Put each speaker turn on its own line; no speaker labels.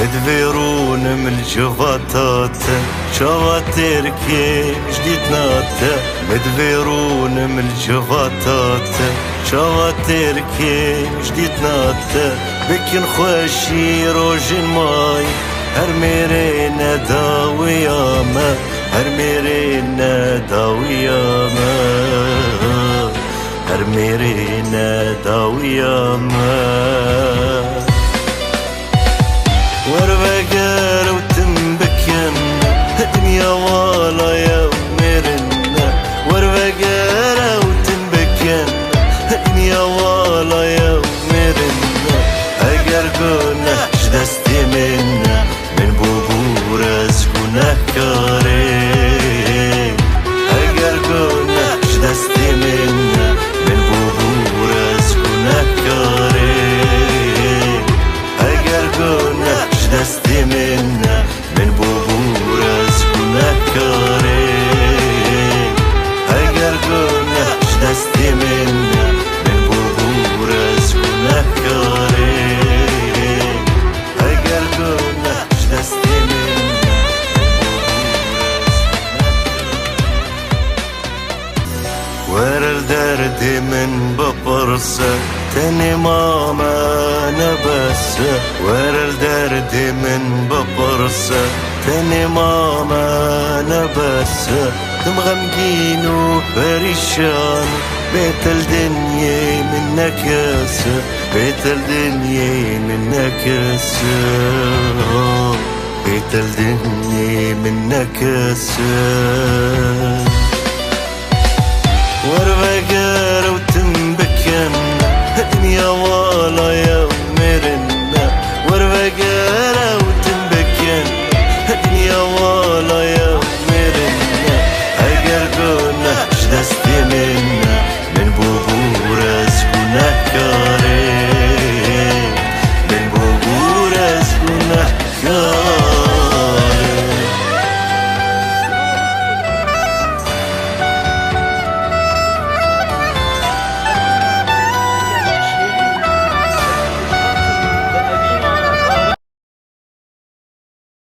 مدفيرون من الجفاتات شواتر كي جديدنات مدفيرون من الجفاتات شواتر كي جديدنات بكن خوشي روجين ماي هرميرين داوياما هرميرين داوياما هرميرين داوياما ورفقال وتنبكن دنيا والا يا ميرنا ورفقال وتنبكن دنيا والا يا ميرنا اقرقونا شدستي منا من بوبو رزقنا كاري اقرقونا شدستي منا من بوبو رزقنا كاري اقرقونا دستي منا من بوبو رزقنا كاري اقرقونا دستي منا من بوبو رزقنا كاري اقرقونا دستي منا ورا الدرد من ببرسه تاني ماما نبس ورا الدرد من ببرسه تاني ماما نبس مغمقين وفريشان بيت الدنيا منك ياسر بيت الدنيا منك ياسر بيت الدنيا منك ياسر ورفقار وتنبكن دنيا والا يا ميرنا ورفقار